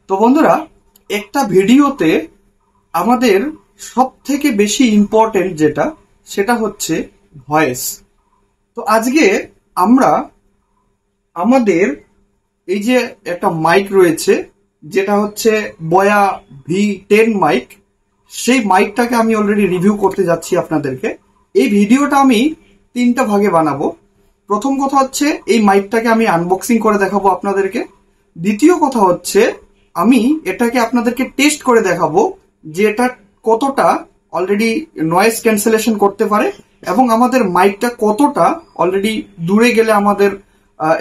তো বন্ধুরা, একটা ভিডিওতে আমাদের সব থেকে বেশি ইম্পর্টেন্ট সেটা হচ্ছে ভয়েস। তো আজকে আমরা আমাদের এই যে একটা মাইক রয়েছে, যেটা হচ্ছে বয়া V10 মাইক, সেই মাইকটাকে আমি অলরেডি রিভিউ করতে যাচ্ছি আপনাদেরকে। এই ভিডিওটা আমি 3টা ভাগে বানাবো। প্রথম কথা হচ্ছে এই মাইকটাকে আমি আনবক্সিং করে দেখাবো আপনাদেরকে। দ্বিতীয় কথা হচ্ছে আমি এটাকে আপনাদেরকে টেস্ট করে দেখাবো যে এটা কতটা অলরেডি নয়েজ ক্যান্সেলেশন করতে পারে এবং আমাদের মাইকটা কতটা অলরেডি দূরে গেলে আমাদের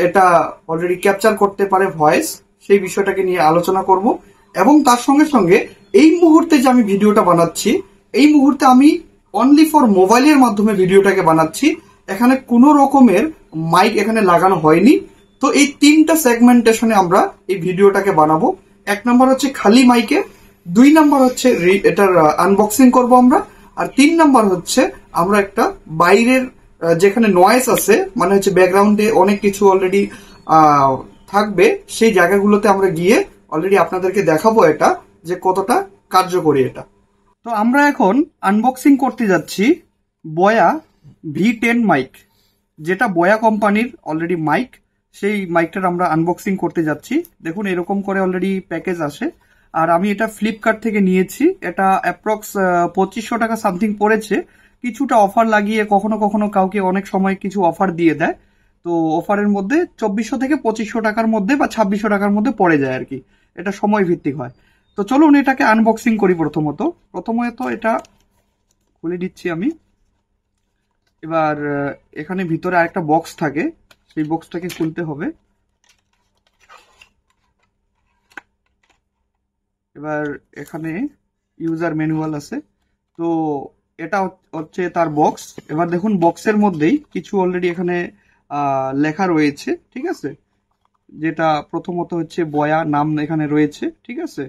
এটা অলরেডি ক্যাপচার করতে পারে ভয়েস, সেই বিষয়টাকে নিয়ে আলোচনা করব। এবং তার সঙ্গে সঙ্গে এই মুহূর্তে যে আমি ভিডিওটা বানাচ্ছি, এই মুহূর্তে আমি অনলি ফর মোবাইলের মাধ্যমে ভিডিওটাকে বানাচ্ছি। এখানে কোনো রকমের মাইক এখানে লাগানো হয়নি। তো এই 3টা সেগমেন্টেশনে আমরা এই ভিডিওটাকে বানাবো। 1 নাম্বার হচ্ছে খালি মাইকে, 2 নাম্বার হচ্ছে এটার আনবক্সিং করব আমরা, আর 3 নাম্বার হচ্ছে আমরা একটা বাইরের যেখানে নয়েজ আছে, মানে হচ্ছে ব্যাকগ্রাউন্ডে অনেক কিছু অলরেডি থাকবে, সেই জায়গাগুলোতে আমরা গিয়ে অলরেডি আপনাদেরকে দেখাবো এটা যে কতটা কার্যকরী এটা। তো আমরা এখন আনবক্সিং করতে যাচ্ছি বয়া V10 মাইক, যেটা বয়া কোম্পানির অলরেডি মাইক। সেই মাইকটার আমরা আনবক্সিং করতে যাচ্ছি। দেখুন এরকম করে অলরেডি প্যাকেজ আসে, আর আমি এটা ফ্লিপকার্ট থেকে নিয়েছি। এটা অ্যাপ্রক্স 2500 টাকা সামথিং পড়েছে। কিছুটা অফার লাগিয়ে কখনো কখনো কাউকে অনেক সময় কিছু অফার দিয়ে দেয়। তো অফারের মধ্যে 2400 থেকে 2500 টাকার মধ্যে বা 2600 টাকার মধ্যে পড়ে যায় আর কি। এটা সময় ভিত্তিক হয়। তো চলুন এটাকে আনবক্সিং করি। প্রথমত এটা খুলে দিচ্ছি আমি। এবার এখানে ভিতরে আরেকটা বক্স থাকে, সেই বক্সটাকে খুলতে হবে। এবার এখানে ইউজার ম্যানুয়াল আছে, তো এটা হচ্ছে তার বক্স। এবার দেখুন বক্সের মধ্যেই কিছু অলরেডি এখানে লেখা রয়েছে, ঠিক আছে। যেটা প্রথমত হচ্ছে বয়া নাম এখানে রয়েছে, ঠিক আছে।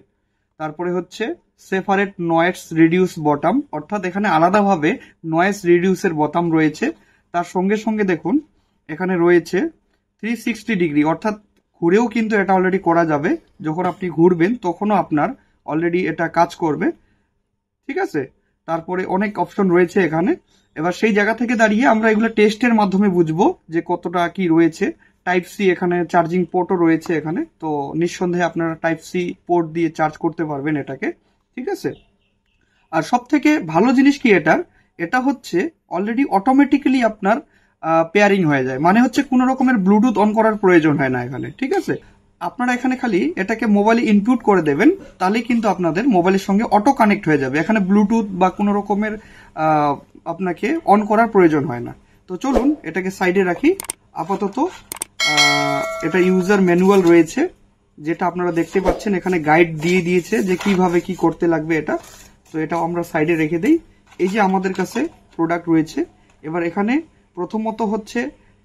তারপরে হচ্ছে সেপারেট নয়েজ রিডিউস বটম, অর্থাৎ এখানে আলাদাভাবে নয়েজ রিডিউসের বোতাম রয়েছে। তার সঙ্গে সঙ্গে দেখুন এখানে রয়েছে 360 ডিগ্রি, অর্থাৎ ঘুরেও কিন্তু এটা অলরেডি করা যাবে। যখন আপনি ঘুরবেন তখনও আপনার অলরেডি এটা কাজ করবে, ঠিক আছে। তারপরে অনেক অপশন রয়েছে এখানে। এবার সেই জায়গা থেকে দাঁড়িয়ে আমরা এগুলো টেস্টের মাধ্যমে বুঝবো যে কতটা কি রয়েছে। টাইপ সি এখানে চার্জিং পোর্টও রয়েছে এখানে, তো নিঃসন্দেহে আপনারা টাইপ সি পোর্ট দিয়ে চার্জ করতে পারবেন এটাকে, ঠিক আছে। আর সব থেকে ভালো জিনিস কি এটা হচ্ছে অলরেডি অটোমেটিক্যালি আপনার পেয়ারিং হয়ে যায়, মানে হচ্ছে কোনো রকমের ব্লুটুথ অন করার প্রয়োজন হয় না এখানে, ঠিক আছে। আপনারা এখানে খালি এটাকে মোবাইলে ইনপুট করে দেবেন, তাহলে কিন্তু আপনাদের মোবাইলের সঙ্গে অটো কানেক্ট হয়ে যাবে। এখানে ব্লুটুথ বা কোনো রকমের আপনাকে অন করার প্রয়োজন হয় না। তো চলুন এটাকে সাইডে রাখি আপাতত। এটা ইউজার ম্যানুয়াল রয়েছে, যেটা আপনারা দেখতে পাচ্ছেন। এখানে গাইড দিয়ে দিয়েছে যে কিভাবে কি করতে লাগবে এটা। তো এটাও আমরা সাইডে রেখে দেই। এই যে আমাদের কাছে প্রোডাক্ট রয়েছে। এবার এখানে প্রথমত হচ্ছে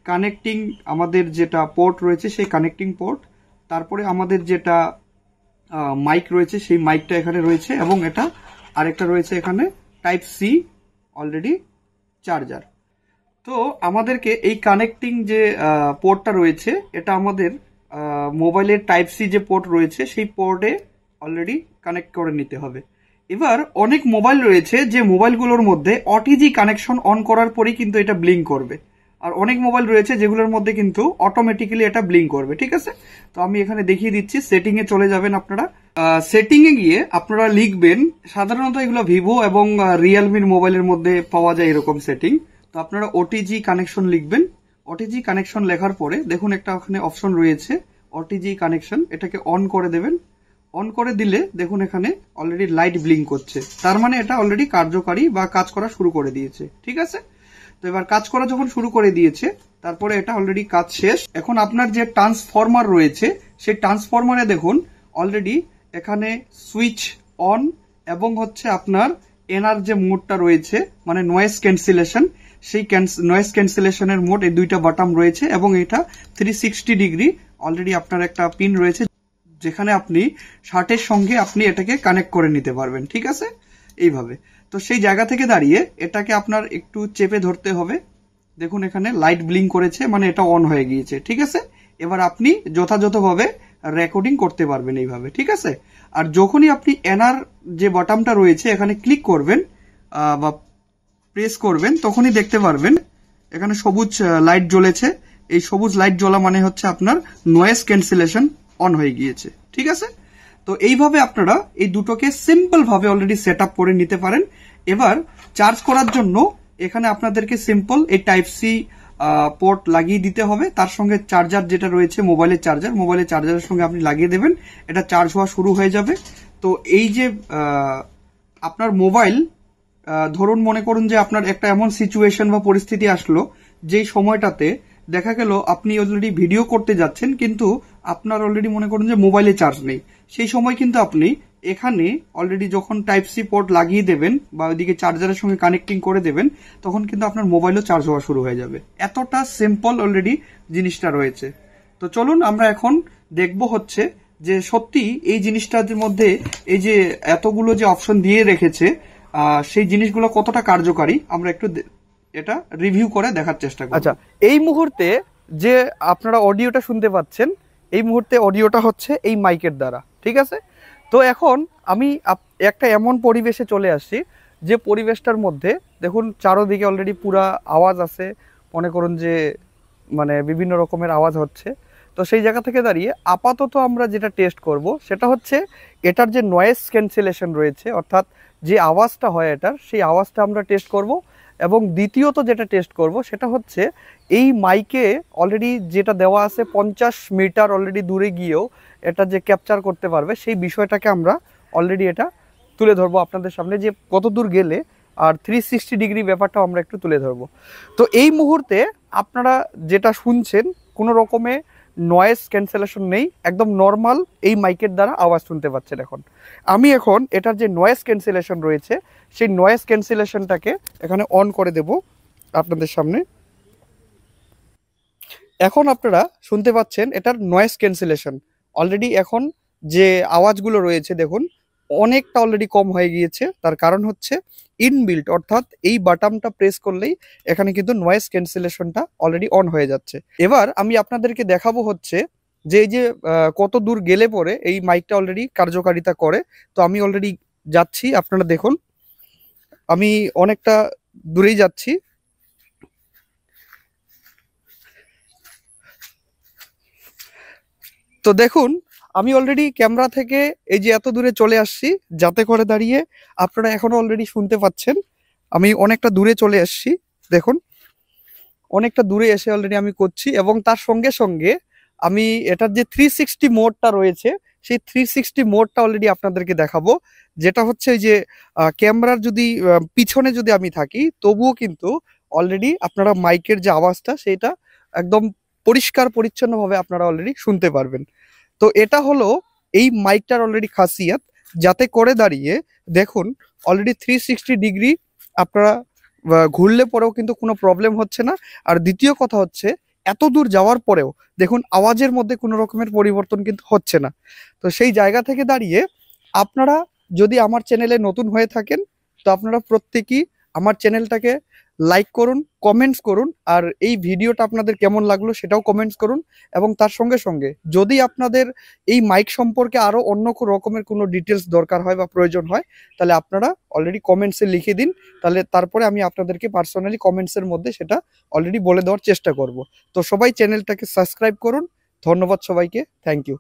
কানেক্টিং, আমাদের যেটা পোর্ট রয়েছে সেই কানেক্টিং পোর্ট। তারপরে আমাদের যেটা মাইক রয়েছে সেই মাইকটা এখানে রয়েছে, এবং এটা আরেকটা রয়েছে এখানে টাইপ সি অলরেডি চার্জার। তো আমাদেরকে এই কানেক্টিং যে পোর্টটা রয়েছে, এটা আমাদের মোবাইলের টাইপ সি যে পোর্ট রয়েছে সেই পোর্টে অলরেডি কানেক্ট করে নিতে হবে। এবার অনেক মোবাইল রয়েছে যে মোবাইলগুলোর মধ্যে ওটিজি কানেকশন অন করার পরেই কিন্তু এটা ব্লিঙ্ক করবে, আর অনেক মোবাইল রয়েছে যেগুলোর মধ্যে কিন্তু অটোমেটিক্যালি এটা ব্লিঙ্ক করবে, ঠিক আছে। তো আমি এখানে দেখিয়ে দিচ্ছি। সেটিং এ চলে যাবেন আপনারা। সেটিং এ গিয়ে আপনারা লিখবেন, সাধারণত এগুলো ভিভো এবং রিয়েলমির মোবাইলের মধ্যে পাওয়া যায় এরকম সেটিং। তো আপনারা ওটিজি কানেকশন লিখবেন। ওটিজি কানেকশন লেখার পরে দেখুন একটা ওখানে অপশন রয়েছে ওটিজি কানেকশন, এটাকে অন করে দেবেন। অন করে দিলে দেখুন এখানে অলরেডি লাইট ব্লিঙ্ক করছে, তার মানে এটা অলরেডি কার্যকারী বা কাজ করা শুরু করে দিয়েছে, ঠিক আছে। তো এবার কাজ করা যখন শুরু করে দিয়েছে, তারপরে এটা অলরেডি কাজ শেষ। এখন আপনার যে ট্রান্সফরমার রয়েছে সেই ট্রান্সফরমারে দেখুন অলরেডি এখানে সুইচ অন, এবং হচ্ছে আপনার এনার যে মোডটা রয়েছে মানে নয়েজ ক্যান্সেলেশন, সেই নয়েজ ক্যান্সেলেশনের মোড, এই দুইটা বাটন রয়েছে। এবং এটা 360 ডিগ্রি অলরেডি আপনার একটা পিন রয়েছে, যেখানে আপনি শার্টের সঙ্গে আপনি এটাকে কানেক্ট করে নিতে পারবেন, ঠিক আছে, এইভাবে। তো সেই জায়গা থেকে দাঁড়িয়ে এটাকে আপনার একটু চেপে ধরতে হবে। দেখুন এখানে লাইট ব্লিঙ্ক করেছে, মানে এটা অন হয়ে গিয়েছে, ঠিক আছে। এবার আপনি যথাযথভাবে রেকর্ডিং করতে পারবেন এইভাবে, ঠিক আছে। আর যখনই আপনি এনার যে বাটনটা রয়েছে এখানে ক্লিক করবেন বা প্রেস করবেন, তখনই দেখতে পারবেন এখানে সবুজ লাইট জ্বলেছে। এই সবুজ লাইট জ্বলা মানে হচ্ছে আপনার নয়েজ ক্যান্সেলেশন অন হয়ে গিয়েছে, ঠিক আছে। তো এইভাবে আপনারা এই দুটোকে সিম্পল ভাবে অলরেডি সেট আপ করে নিতে পারেন। এবার চার্জ করার জন্য এখানে আপনাদেরকে সিম্পল এই টাইপ সি পোর্ট লাগিয়ে দিতে হবে, তার সঙ্গে চার্জার যেটা রয়েছে মোবাইলের চার্জারের সঙ্গে আপনি লাগিয়ে দেবেন, এটা চার্জ হওয়া শুরু হয়ে যাবে। তো এই যে আপনার মোবাইল, ধরুন মনে করুন যে আপনার একটা এমন সিচুয়েশন বা পরিস্থিতি আসলো যেই সময়টাতে দেখা গেল আপনি অলরেডি ভিডিও করতে যাচ্ছেন কিন্তু আপনার অলরেডি মনে করুন যে মোবাইলে চার্জ নেই, সেই সময় কিন্তু আপনি এখানে অলরেডি যখন টাইপ সি পোর্ট লাগিয়ে দেবেন বা ওইদিকে চার্জারের সঙ্গে কানেক্টিং করে দেবেন, তখন কিন্তু আপনার মোবাইলও চার্জ হওয়া শুরু হয়ে যাবে। এতটা সিম্পল অলরেডি জিনিসটা রয়েছে। তো চলুন আমরা এখন দেখব হচ্ছে যে সত্যি এই জিনিসটার মধ্যে এই যে এতগুলো যে অপশন দিয়ে রেখেছে সেই জিনিসগুলো কতটা কার্যকারী আমরা একটু এটা রিভিউ করে দেখার চেষ্টা করব। আচ্ছা, এই মুহূর্তে যে আপনারা অডিওটা শুনতে পাচ্ছেন, এই মুহূর্তে অডিওটা হচ্ছে এই মাইকের দ্বারা, ঠিক আছে। তো এখন আমি একটা এমন পরিবেশে চলে আসছি যে পরিবেশটার মধ্যে দেখুন চারোদিকে অলরেডি পুরা আওয়াজ আছে, মনে করুন যে মানে বিভিন্ন রকমের আওয়াজ হচ্ছে। তো সেই জায়গা থেকে দাঁড়িয়ে আপাতত আমরা যেটা টেস্ট করব সেটা হচ্ছে এটার যে নয়েজ ক্যান্সেলেশন রয়েছে, অর্থাৎ যে আওয়াজটা হয় এটার, সেই আওয়াজটা আমরা টেস্ট করব। এবং দ্বিতীয়ত যেটা টেস্ট করব সেটা হচ্ছে এই মাইকে অলরেডি যেটা দেওয়া আছে 50 মিটার অলরেডি দূরে গিয়েও এটা যে ক্যাপচার করতে পারবে, সেই বিষয়টাকে আমরা অলরেডি এটা তুলে ধরবো আপনাদের সামনে, যে কত দূর গেলে আর 360 ডিগ্রি ব্যাপারটা আমরা একটু তুলে ধরবো। তো এই মুহূর্তে আপনারা যেটা শুনছেন কোনো রকমে নয়েজ ক্যান্সেলেশন নেই, একদম নর্মাল এই মাইকের দ্বারা আওয়াজ শুনতে পাচ্ছেন। এখন আমি এখন এটার যে নয়েজ ক্যান্সেলেশন রয়েছে সেই নয়েজ ক্যান্সেলেশনটাকে এখানে অন করে দেব আপনাদের সামনে। এখন আপনারা শুনতে পাচ্ছেন এটার নয়েজ ক্যান্সেলেশন অলরেডি এখন যে আওয়াজগুলো রয়েছে দেখুন অনেকটা অলরেডি কম হয়ে গিয়েছে। তার কারণ হচ্ছে ইনবিল্ট, অর্থাৎ এই বাটনটা প্রেস করলেই এখানে কিন্তু নয়েজ ক্যান্সেলেশনটা অলরেডি অন হয়ে যাচ্ছে। এবার আমি আপনাদেরকে দেখাবো হচ্ছে যে এই যে কত দূর গেলে পরে এই মাইকটা অলরেডি কার্যকারিতা করে। তো আমি অলরেডি যাচ্ছি, আপনারা দেখুন আমি অনেকটা দূরেই যাচ্ছি। তো দেখুন আমি অলরেডি ক্যামেরা থেকে এই যে এত দূরে চলে আসছি, যাতে করে দাঁড়িয়ে আপনারা এখনো অলরেডি শুনতে পাচ্ছেন আমি অনেকটা দূরে চলে আসছি। দেখুন অনেকটা দূরে এসে অলরেডি আমি করছি, এবং তার সঙ্গে সঙ্গে আমি এটার যে 360 মোডটা রয়েছে সেই 360 মোডটা অলরেডি আপনাদেরকে দেখাবো, যেটা হচ্ছে এই যে ক্যামেরার যদি পিছনে যদি আমি থাকি তবুও কিন্তু অলরেডি আপনারা মাইকের যে আওয়াজটা সেটা একদম পরিষ্কার পরিচ্ছন্নভাবে আপনারা অলরেডি শুনতে পারবেন। তো এটা হলো এই মাইকটার অলরেডি খাসিয়াত, যাতে করে দাঁড়িয়ে দেখুন অলরেডি 360 ডিগ্রি আপনারা ঘুরলে পরেও কিন্তু কোনো প্রবলেম হচ্ছে না। আর দ্বিতীয় কথা হচ্ছে এত দূর যাওয়ার পরেও দেখুন আওয়াজের মধ্যে কোনো রকমের পরিবর্তন কিন্তু হচ্ছে না। তো সেই জায়গা থেকে দাঁড়িয়ে আপনারা যদি আমার চ্যানেলে নতুন হয়ে থাকেন তো আপনারা প্রত্যেকেই আমার চ্যানেলটাকে লাইক করুন, কমেন্টস করুন, আর এই ভিডিওটা আপনাদের কেমন লাগলো সেটাও কমেন্টস করুন। এবং তার সঙ্গে সঙ্গে যদি আপনাদের এই মাইক সম্পর্কে আরো অন্য রকমের কোনো ডিটেলস দরকার হয় বা প্রয়োজন হয় তাহলে আপনারা অলরেডি কমেন্টসে লিখে দিন, তাহলে তারপরে আমি আপনাদেরকে পার্সোনালি কমেন্টসের মধ্যে সেটা অলরেডি বলে দেওয়ার চেষ্টা করব। তো সবাই চ্যানেলটাকে সাবস্ক্রাইব করুন। ধন্যবাদ সবাইকে, থ্যাংক ইউ।